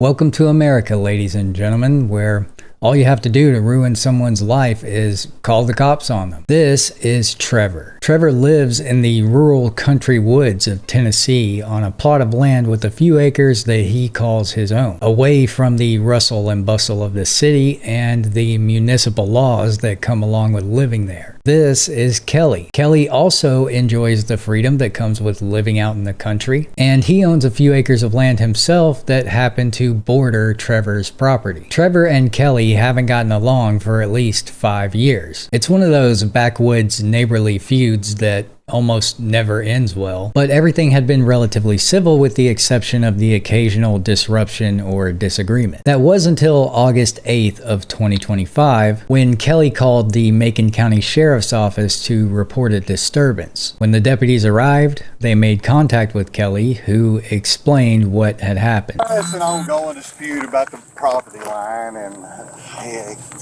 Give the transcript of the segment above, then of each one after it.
Welcome to America, ladies and gentlemen, where all you have to do to ruin someone's life is call the cops on them. This is Trevor. Trevor lives in the rural country woods of Tennessee on a plot of land with a few acres that he calls his own, away from the rustle and bustle of the city and the municipal laws that come along with living there. This is Kelly. Kelly also enjoys the freedom that comes with living out in the country, and he owns a few acres of land himself that happen to border Trevor's property. Trevor and Kelly haven't gotten along for at least 5 years. It's one of those backwoods neighborly feuds that almost never ends well, but everything had been relatively civil with the exception of the occasional disruption or disagreement. That was until August 8th of 2025 when Kelly called the Macon County Sheriff's Office to report a disturbance. When the deputies arrived, they made contact with Kelly, who explained what had happened. It's an ongoing dispute about the property line, and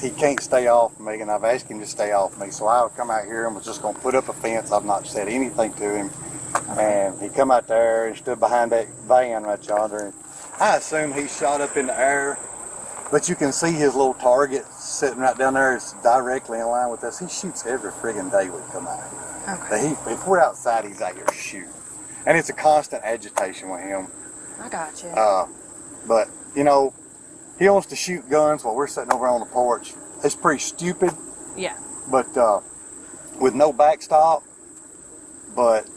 he can't stay off me, and I've asked him to stay off me, so I'll come out here and was just going to put up a fence. I've not said anything to him, and he come out there and stood behind that van right yonder, and I assume he shot up in the air, but you can see his little target sitting right down there. It's directly in line with us. He shoots every friggin' day we come out here. Okay. If we're outside, he's out here shooting, and it's a constant agitation with him. I got you. But you know, he wants to shoot guns while we're sitting over on the porch. It's pretty stupid. Yeah. But with no backstop. But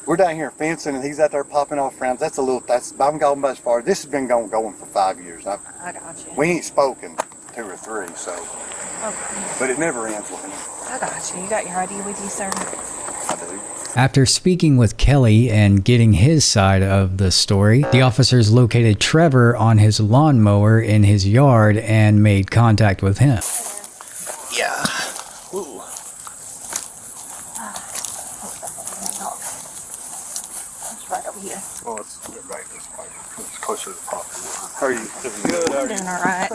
we're down here fencing, and he's out there popping off rounds. I'm going much far. This has been going for 5 years. I got you. We ain't spoken 2 or 3, so. Okay. But it never ends with him. I got you. You got your ID with you, sir? I do. After speaking with Kelly and getting his side of the story, the officers located Trevor on his lawnmower in his yard and made contact with him. Yeah. Ooh. It's right over here. Well, it's right this way. It's closer to the property line. How are you? Good. I'm doing all right.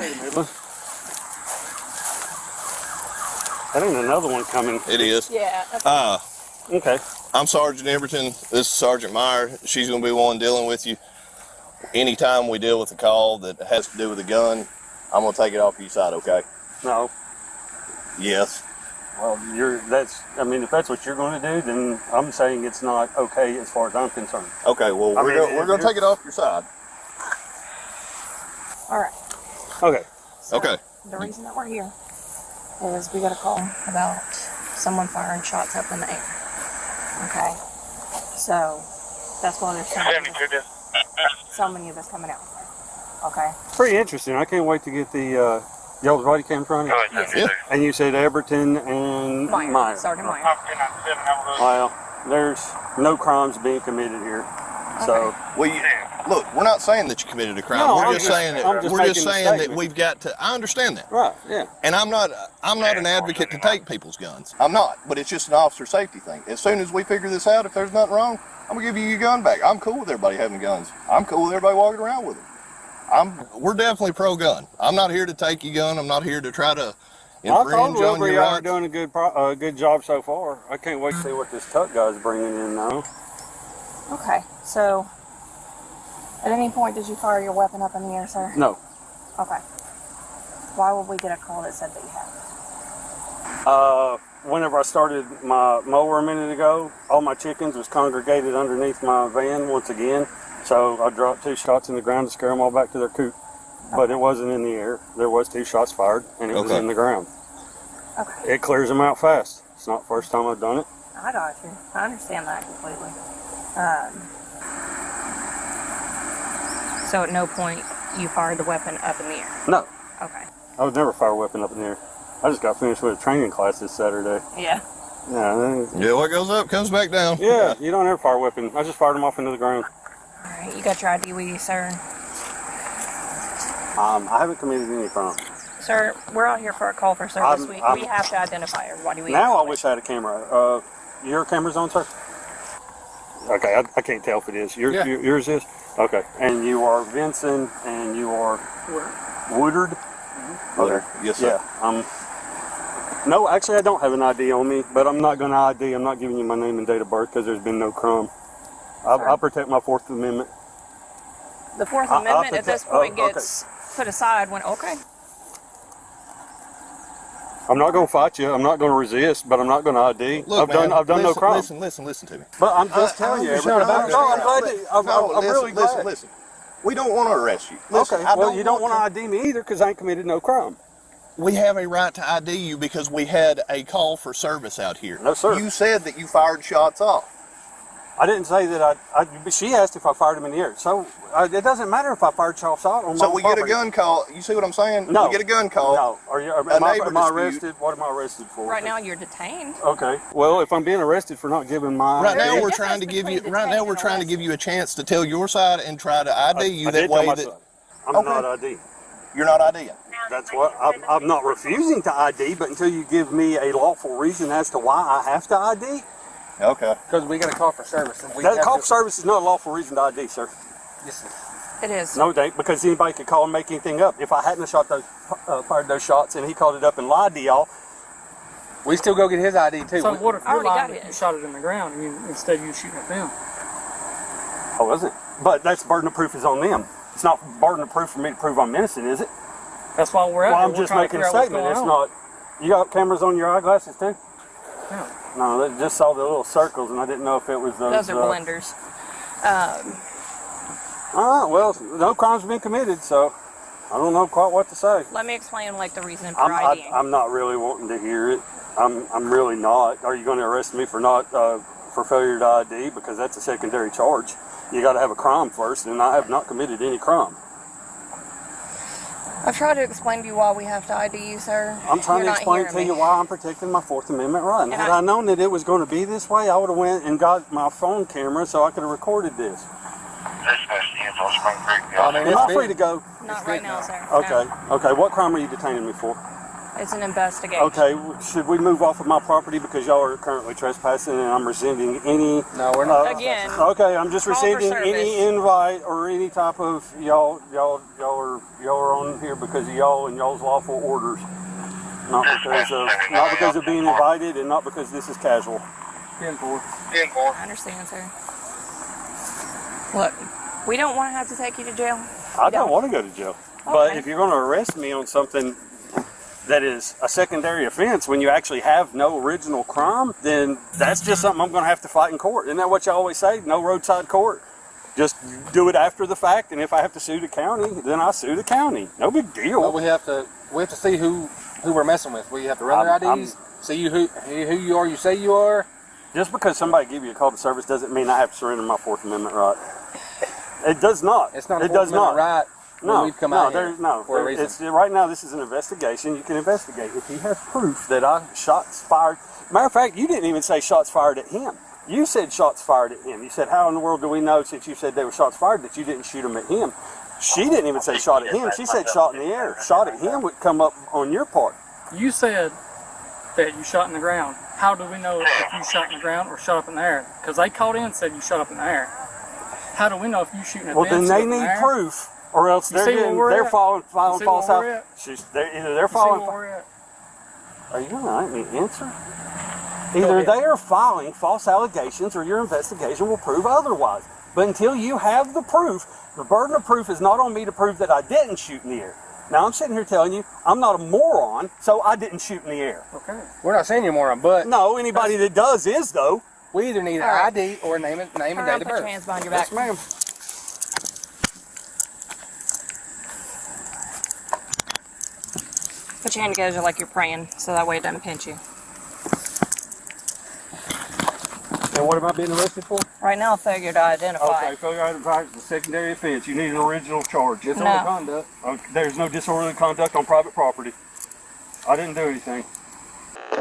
That ain't another one coming. It is. Yeah. Okay. I'm Sergeant Everton. This is Sergeant Meyer. She's going to be the one dealing with you. Anytime we deal with a call that has to do with a gun, I'm going to take it off your side, okay? No. Yes. Well, if that's what you're going to do, then I'm saying it's not okay as far as I'm concerned. Okay, well, we're going to take it off your side. All right. Okay. So Okay. The reason that we're here is we got a call about someone firing shots up in the air. Okay. So that's why there's so many of us coming out. Okay. Pretty interesting. I can't wait to get the y'all's body cams running. Yes. Yeah. And you said Everton and Meyer. Sergeant Meyer. Well, there's no crimes being committed here. So Look, we're not saying that you committed a crime. No, we're I'm just just- saying that I'm just we're just making a saying that statement. we've got to. I understand that, right, yeah. and I'm not an advocate to take people's guns. I'm not, but it's just an officer safety thing. As soon as we figure this out, if there's nothing wrong, I'm gonna give you your gun back. I'm cool with everybody having guns. I'm cool with everybody walking around with them. We're definitely pro-gun. I'm not here to take your gun. I'm not here to try to infringe on your y'all are rights. doing a good job so far. I can't wait to see what this tuck guy's bringing in now. Okay. So at any point did you fire your weapon up in the air, sir? No. Okay. Why would we get a call that said that you had? Whenever I started my mower a minute ago, all my chickens was congregated underneath my van once again. So I dropped 2 shots in the ground to scare them all back to their coop. But it wasn't in the air. There was 2 shots fired, and it was in the ground. Okay. It clears them out fast. It's not the first time I've done it. I got you. I understand that completely. So at no point you fired the weapon up in the air? No. Okay. I would never fire a weapon up in the air. I just got finished with a training class this Saturday. Yeah. Yeah, what goes up comes back down. Yeah, you don't ever fire a weapon. I just fired them off into the ground. All right. You got your ID with you, sir? I haven't committed any crime. Sir, we're out here for a call for service. We have to identify everybody. Now I wish I had a camera. Your camera's on, sir? Okay, I can't tell if it is. Yours is? Okay. And you are Vincent, and you are Woodard? Okay. Yes, sir. Yeah. No, actually, I don't have an ID on me, but I'm not going to ID. I'm not giving you my name and date of birth because there's been no crime. I protect my Fourth Amendment. The Fourth I Amendment think at this that- point okay. gets put aside when, okay. I'm not going to fight you. I'm not going to resist, but I'm not going to ID. Look, I've done no crime. Listen to me. But I'm just telling you. understand. I'm glad that, I'm really glad. Listen. We don't want to arrest you. Listen, Okay, I well, you don't want want to ID me either because I ain't committed no crime. We have a right to ID you because we had a call for service out here. No, sir. You said that you fired shots off. I didn't say that but she asked if I fired him in the air. So it doesn't matter if I fired shots out on my So we get a property. gun call. You see what I'm saying? No. We get a gun call. No. Am I arrested? What am I arrested for? Right now you're detained. Okay. Well, if I'm being arrested for not giving my Right now There's a we're trying to give you. difference Right now between we're trying to detained give you a chance to tell your side and try to ID you I that did tell way my that son. I'm Okay. not ID. you're not IDing. That's what I'm not refusing to ID, but until you give me a lawful reason as to why I have to ID, Okay. Because we got a call for service. And we that have call to- for service is not a lawful reason to ID, sir. Yes, It is. No, it ain't, because anybody could call and make anything up. If I hadn't have shot those, fired those shots, and he called it up and lied to y'all, we still go get his ID too. So what if I you're already got lying that you his. shot it in the ground instead of you shooting at them? I wasn't. But that's burden of proof is on them. It's not burden of proof for me to prove I'm innocent, is it? That's why we're out Well, there. I'm We're just trying to making a figure out what's statement. going It's on. not. You got cameras on your eyeglasses too? No. No, they just saw the little circles, and I didn't know if it was those. Those are blenders. All right, well, no crime's been committed, so I don't know quite what to say. Let me explain like the reason for IDing. I'm not really wanting to hear it. I'm really not. Are you going to arrest me for not for failure to ID? Because that's a secondary charge. You got to have a crime first, and I have not committed any crime. I've tried to explain to you why we have to ID you, sir. I'm trying You're to not explain hearing to you me. why I'm protecting my Fourth Amendment right. And And had I known that it was going to be this way, I would have went and got my phone camera so I could have recorded this. I mean, Am I free to go? Not right now, sir. Okay. No. Okay. What crime are you detaining me for? It's an investigation. Okay. Should we move off of my property because y'all are currently trespassing and I'm rescinding any? No, we're not. Again, Okay, I'm just Call for rescinding any service. invite or any type of y'all are on here because of y'all and y'all's lawful orders, not because of being invited and not because this is casual. 10-4. I understand, sir. Look, we don't want to have to take you to jail. I don't want to go to jail, but Okay. if you're going to arrest me on something that is a secondary offense when you actually have no original crime, then that's just something I'm going to have to fight in court. Isn't that what you always say? No roadside court. Just do it after the fact, and if I have to sue the county, then I sue the county. No big deal. But we have to see who we're messing with. We have to run their I'm- IDs, see who you are. You say you are. Just because somebody give you a call to service doesn't mean I have to surrender my Fourth Amendment right. It does not. It's not. It does not. Right. No, We've come no, out here there's no. for a reason. It's right now. This is an investigation. You can investigate if he has proof that I shots fired. Matter of fact, you didn't even say shots fired at him. You said shots fired at him. You said, how in the world do we know, since you said they were shots fired, that you didn't shoot them at him? She didn't even say shot at him. She said shot in the air. Shot at him would come up on your part. You said that you shot in the ground. How do we know if you shot in the ground or shot up in the air? Because they called in and said you shot up in the air. How do we know if you shooting at Well, them? then shot they up in the need air? proof, or else You see where we're they're at? filing see false where we're at? either they're You see filing. where we're at? Are you going to let me answer? Either they are filing false allegations or your investigation will prove otherwise. But until you have the proof, the burden of proof is not on me to prove that I didn't shoot in the air. Now, I'm sitting here telling you I'm not a moron, so I didn't shoot in the air. Okay. We're not saying you're moron, but No, anybody that does is, though. we either need an All right. ID or name and Turn date around, of put your birth. hands behind your back. Yes, ma'am. Put your hand together like you're praying, so that way it doesn't pinch you. And what am I being arrested for? Right now, failure to identify. Okay, failure to identify is a secondary offense. You need an original charge. Disorderly No. conduct. There's no disorderly conduct on private property. I didn't do anything.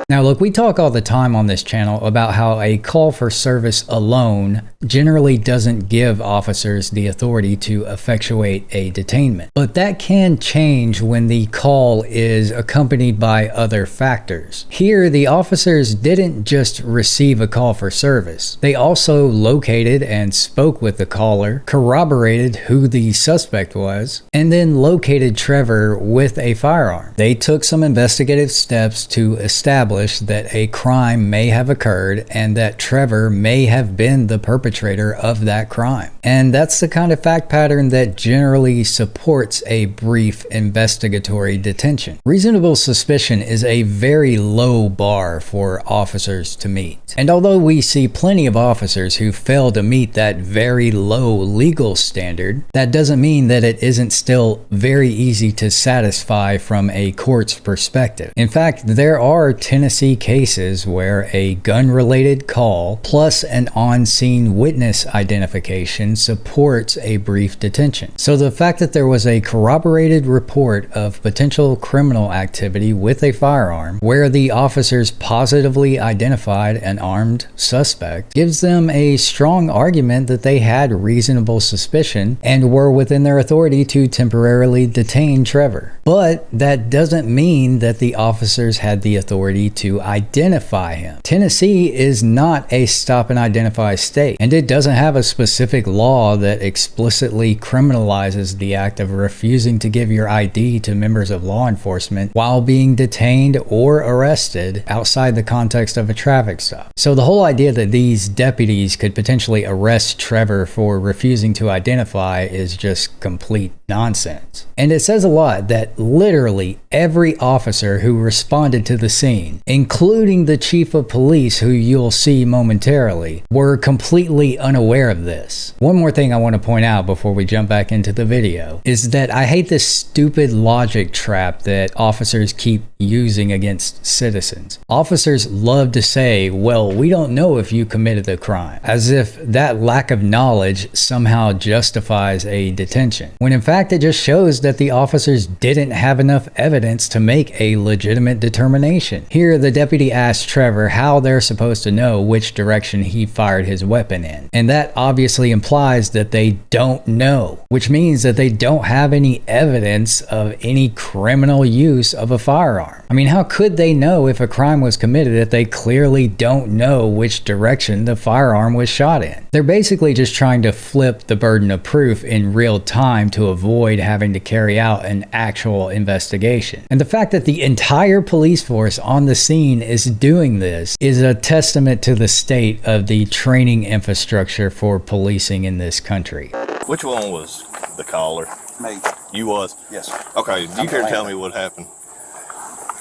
Now look, we talk all the time on this channel about how a call for service alone generally doesn't give officers the authority to effectuate a detainment. But that can change when the call is accompanied by other factors. Here, the officers didn't just receive a call for service. They also located and spoke with the caller, corroborated who the suspect was, and then located Trevor with a firearm. They took some investigative steps to establish that a crime may have occurred and that Trevor may have been the perpetrator perpetrator of that crime. And that's the kind of fact pattern that generally supports a brief investigatory detention. Reasonable suspicion is a very low bar for officers to meet. And although we see plenty of officers who fail to meet that very low legal standard, that doesn't mean that it isn't still very easy to satisfy from a court's perspective. In fact, there are Tennessee cases where a gun-related call plus an on-scene witness identification supports a brief detention. So the fact that there was a corroborated report of potential criminal activity with a firearm where the officers positively identified an armed suspect gives them a strong argument that they had reasonable suspicion and were within their authority to temporarily detain Trevor. But that doesn't mean that the officers had the authority to identify him. Tennessee is not a stop and identify state, and it doesn't have a specific law that explicitly criminalizes the act of refusing to give your ID to members of law enforcement while being detained or arrested outside the context of a traffic stop. So the whole idea that these deputies could potentially arrest Trevor for refusing to identify is just complete nonsense. And it says a lot that literally every officer who responded to the scene, including the chief of police who you'll see momentarily, were completely unaware of this. One more thing I want to point out before we jump back into the video is that I hate this stupid logic trap that officers keep using against citizens. Officers love to say, well, we don't know if you committed the crime, as if that lack of knowledge somehow justifies a detention, when in fact it just shows that the officers didn't have enough evidence to make a legitimate determination. Here, the deputy asked Trevor how they're supposed to know which direction he fired his weapon in, and that obviously implies that they don't know, which means that they don't have any evidence of any criminal use of a firearm. I mean, how could they know if a crime was committed if they clearly don't know which direction the firearm was shot in? They're basically just trying to flip the burden of proof in real time to avoid having to carry out an actual investigation. And the fact that the entire police force on the scene is doing this is a testament to the state of the training infrastructure for policing in this country. Which one was the caller? Me. You was? Yes. Okay, you care to tell me what happened?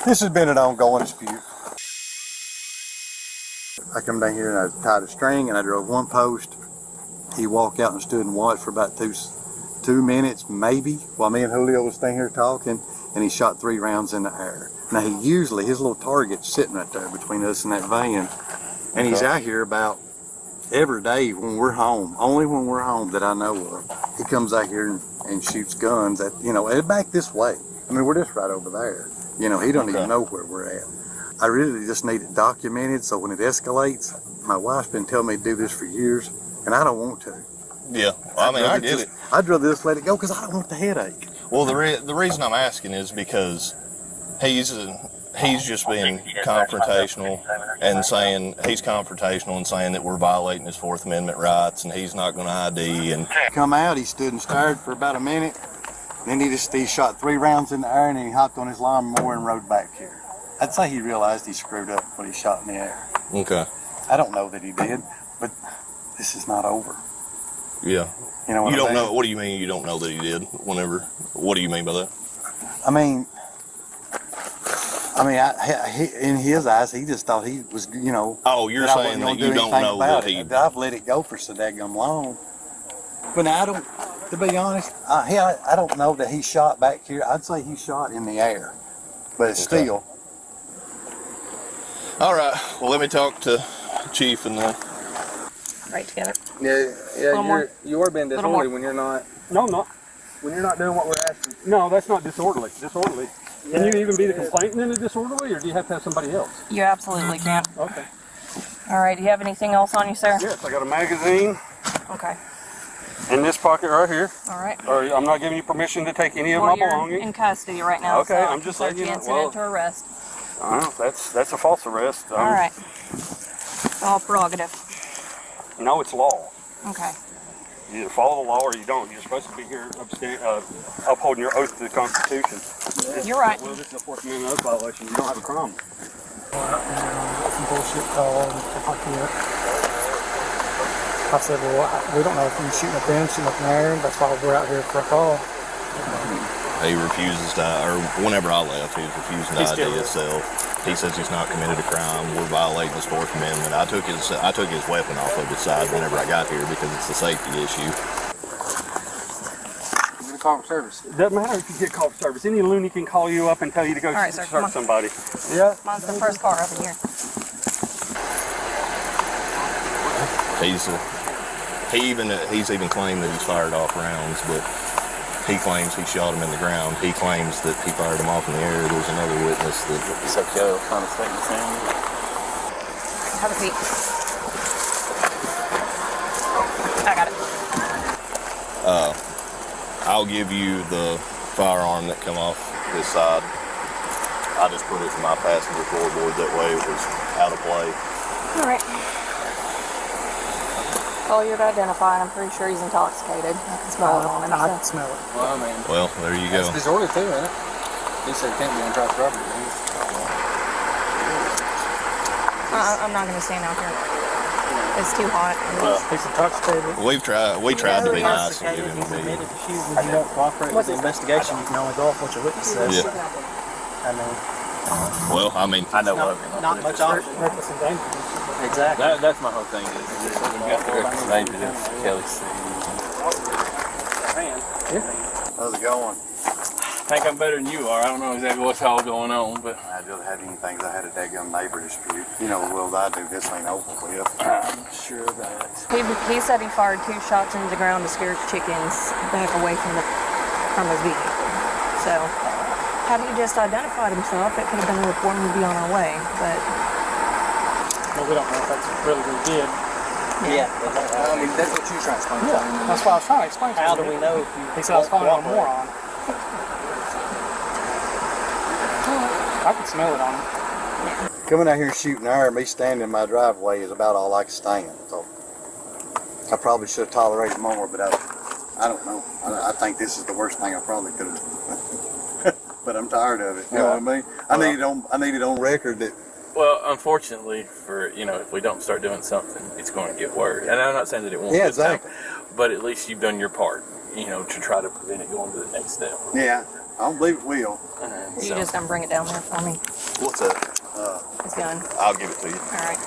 This has been an ongoing dispute. I come down here and I tied a string and I drove one post. He walked out and stood and watched for about two minutes maybe while me and Julio was standing here talking, and he shot 3 rounds in the air. Now he usually, his little target's sitting right there between us and that van, and he's out here about every day when we're home, only when we're home that I know of. He comes out here and shoots guns at, and back this way. I mean, we're just right over there. He don't even know where we're at. I really just need it documented so when it escalates, my wife's been telling me to do this for years, and I don't want to. Yeah, well, I get it. I'd rather just let it go because I don't want the headache. Well, the reason I'm asking is because he's just being confrontational and saying that we're violating his Fourth Amendment rights and he's not going to ID. And come out, he stood and stared for about a minute. Then he shot 3 rounds in the air and then he hopped on his lawnmower and rode back here. I'd say he realized he screwed up when he shot in the air. Okay. I don't know that he did, but this is not over. Yeah. You know what you don't I mean? know. What do you mean you don't know that he did? What do you mean by that? I mean, in his eyes, he just thought he was, Oh, you're saying that you don't know that he... I've let it go for so daggum long. But now to be honest, I don't know that he shot back here. I'd say he shot in the air, but it's still. All right. Well, let me talk to Chief and then. Right together. Yeah, you are being disorderly when you're not. No, I'm not. When you're not doing what we're asking. No, that's not disorderly. Disorderly. Can you even be the complainant in a disorderly, or do you have to have somebody else? You absolutely can. Okay. All right. Do you have anything else on you, sir? Yes, I got a magazine Okay. in this pocket right here. All right. Or I'm not giving you permission to take any of my You're belongings. in custody right now. Okay, so I'm just letting you know. Incident to arrest. That's a false arrest. All right. All prerogative. No, it's law. Okay. You either follow the law or you don't. You're supposed to be here upholding your oath to the Constitution. You're right. Well, this is a Fourth Amendment oath violation. You don't have a crime. Some bullshit call and stuff like that. I said, well, we don't know if you're shooting at them, shooting up in the air. That's why we're out here for a call. He refuses to, or whenever I left, he was refusing to ID himself. He says he's not committed a crime. We're violating his Fourth Amendment. I took his weapon off of his side whenever I got here because it's a safety issue. You're gonna call for service. It doesn't matter if you get called for service. Any loony can call you up and tell you to go search somebody. Yeah. Mine's the first car over here. He's even claimed that he's fired off rounds, but he claims he shot him in the ground. He claims that he fired him off in the air. There's another witness that. It's okay. I'll kind of take the sound. Have a seat. I got it. I'll give you the firearm that come off this side. I just put it in my passenger floorboard. That way it was out of play. All right. Well, you're to identify. I'm pretty sure he's intoxicated. I can smell it on him. I can smell it. Well, I mean. Well, there you go. It's disorderly too, isn't it? He said it can't be on track property. I'm not going to stand out here. It's too hot. He's intoxicated. We tried to be nice and give him a meeting. If you don't cooperate with the investigation, you can only go off what your witness says. Yeah. I mean. Well, I mean, I know Not much option. Reckless endangerment. Exactly. That's my whole thing. You got the reckless endangerment, Kelly. How's it going? I think I'm better than you are. I don't know exactly what's all going on, but I just had anything. I had a daggum neighbor dispute. You know, well, I do. This ain't over with. I'm sure of that. He said he fired 2 shots into the ground to scare chickens back away from his vehicle. So, had he just identified himself, it could have been a report and we'd be on our way. But well, we don't know if that's really what he did. yeah. I mean, that's what you're trying to explain. Yeah, that's what I was trying to explain. How do we know if you? He said I was calling him a moron. I can smell it on him. Coming out here shooting air, me standing in my driveway is about all I can stand. So I probably should have tolerated more, but I don't know. I think this is the worst thing I probably could have. But I'm tired of it. You know what I mean? I need it on record that. Well, unfortunately, if we don't start doing something, it's going to get worse. And I'm not saying that it won't. Yeah, exactly. But at least you've done your part, to try to prevent it going to the next step. Yeah, I don't believe it will. You just gonna bring it down there for me? what's that? His gun. I'll give it to you. All right.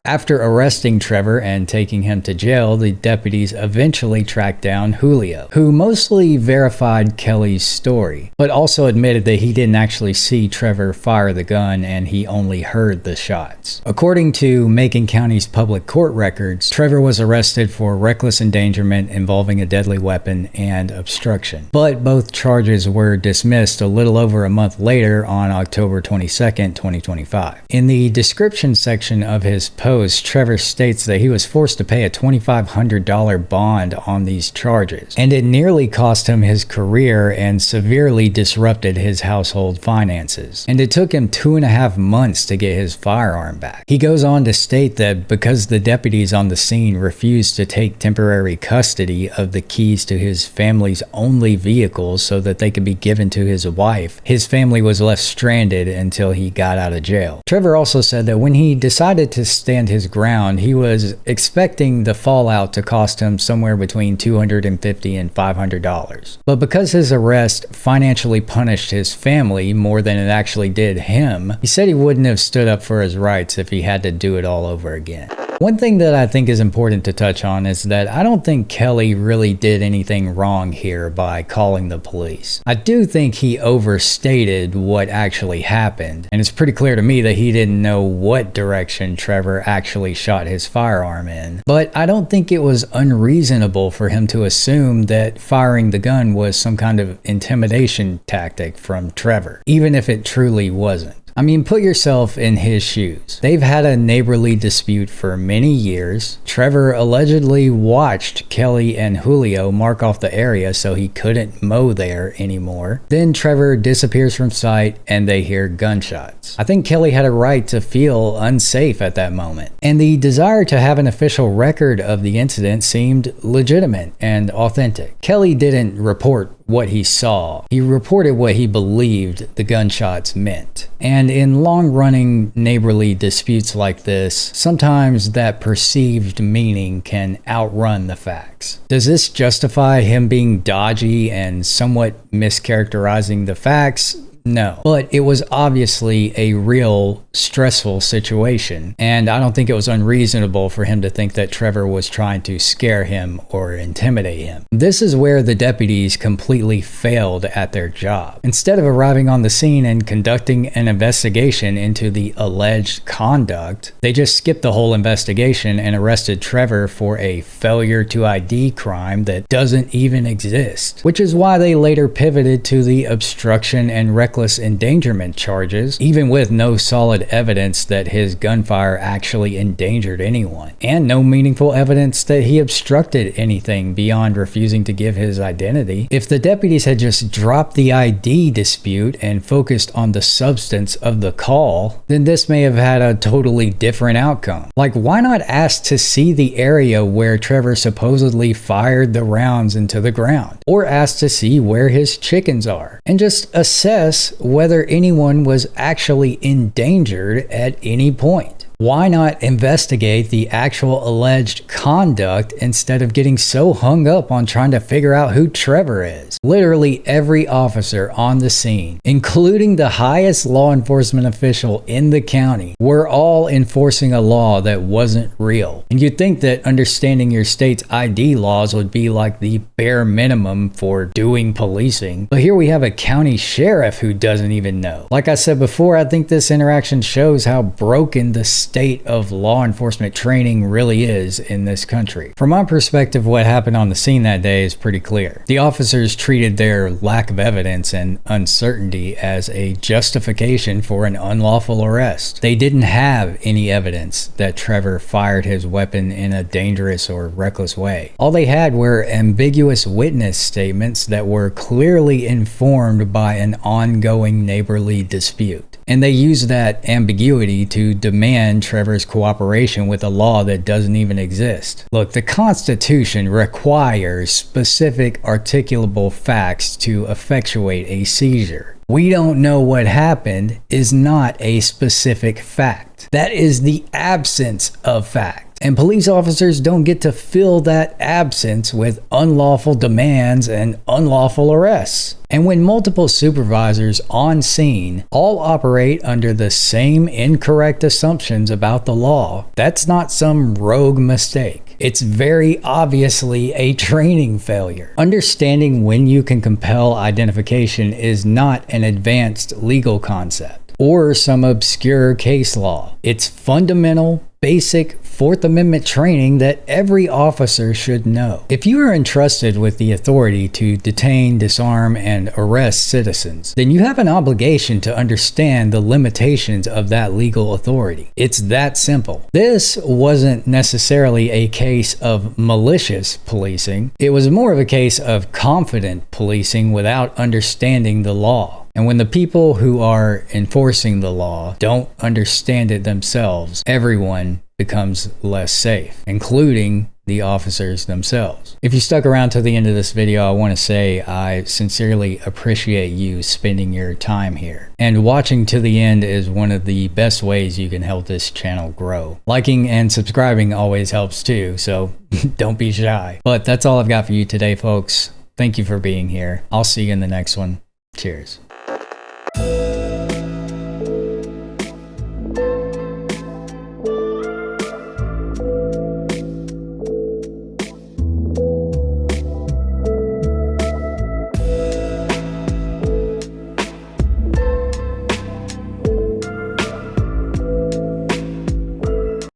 After arresting Trevor and taking him to jail, the deputies eventually tracked down Julio, who mostly verified Kelly's story, but also admitted that he didn't actually see Trevor fire the gun and he only heard the shots. According to Macon County's public court records, Trevor was arrested for reckless endangerment involving a deadly weapon and obstruction, but both charges were dismissed a little over a month later on October 22nd, 2025. In the description section of his post, Trevor states that he was forced to pay a $2,500 bond on these charges, and it nearly cost him his career and severely disrupted his household finances. And it took him 2.5 months to get his firearm back. He goes on to state that because the deputies on the scene refused to take temporary custody of the keys to his family's only vehicles so that they could be given to his wife, his family was left stranded until he got out of jail. Trevor also said that when he decided to stand his ground, he was expecting the fallout to cost him somewhere between $250 and $500. But because his arrest financially punished his family more than it actually did him, he said he wouldn't have stood up for his rights if he had to do it all over again. One thing that I think is important to touch on is that I don't think Kelly really did anything wrong here by calling the police. I do think he overstated what actually happened, and it's pretty clear to me that he didn't know what direction Trevor actually shot his firearm in. But I don't think it was unreasonable for him to assume that firing the gun was some kind of intimidation tactic from Trevor, even if it truly wasn't. I mean, put yourself in his shoes. They've had a neighborly dispute for many years. Trevor allegedly watched Kelly and Julio mark off the area so he couldn't mow there anymore. Then Trevor disappears from sight and they hear gunshots. I think Kelly had a right to feel unsafe at that moment. And the desire to have an official record of the incident seemed legitimate and authentic. Kelly didn't report what he saw. He reported what he believed the gunshots meant. And in long-running neighborly disputes like this, sometimes that perceived meaning can outrun the facts. Does this justify him being dodgy and somewhat mischaracterizing the facts? No, but it was obviously a real stressful situation, and I don't think it was unreasonable for him to think that Trevor was trying to scare him or intimidate him. This is where the deputies completely failed at their job. Instead of arriving on the scene and conducting an investigation into the alleged conduct, they just skipped the whole investigation and arrested Trevor for a failure to ID crime that doesn't even exist, which is why they later pivoted to the obstruction and reckless endangerment charges, even with no solid evidence that his gunfire actually endangered anyone, and no meaningful evidence that he obstructed anything beyond refusing to give his identity. If the deputies had just dropped the ID dispute and focused on the substance of the call, then this may have had a totally different outcome. Like, why not ask to see the area where Trevor supposedly fired the rounds into the ground, or ask to see where his chickens are, and just assess whether anyone was actually endangered at any point? Why not investigate the actual alleged conduct instead of getting so hung up on trying to figure out who Trevor is? Literally every officer on the scene, including the highest law enforcement official in the county, were all enforcing a law that wasn't real. And you'd think that understanding your state's ID laws would be like the bare minimum for doing policing. But here we have a county sheriff who doesn't even know. Like I said before, I think this interaction shows how broken the state of law enforcement training really is in this country. From my perspective, what happened on the scene that day is pretty clear. The officers treated their lack of evidence and uncertainty as a justification for an unlawful arrest. They didn't have any evidence that Trevor fired his weapon in a dangerous or reckless way. All they had were ambiguous witness statements that were clearly informed by an ongoing neighborly dispute. And they used that ambiguity to demand Trevor's cooperation with a law that doesn't even exist. Look, the Constitution requires specific articulable facts to effectuate a seizure. We don't know what happened is not a specific fact. That is the absence of fact. And police officers don't get to fill that absence with unlawful demands and unlawful arrests. And when multiple supervisors on scene all operate under the same incorrect assumptions about the law, that's not some rogue mistake. It's very obviously a training failure. Understanding when you can compel identification is not an advanced legal concept or some obscure case law. It's fundamental, basic Fourth Amendment training that every officer should know. If you are entrusted with the authority to detain, disarm, and arrest citizens, then you have an obligation to understand the limitations of that legal authority. It's that simple. This wasn't necessarily a case of malicious policing. It was more of a case of confident policing without understanding the law. And when the people who are enforcing the law don't understand it themselves, everyone becomes less safe, including the officers themselves. If you stuck around to the end of this video, I want to say I sincerely appreciate you spending your time here. And watching to the end is one of the best ways you can help this channel grow. Liking and subscribing always helps too, so don't be shy. But that's all I've got for you today, folks. Thank you for being here. I'll see you in the next one. Cheers.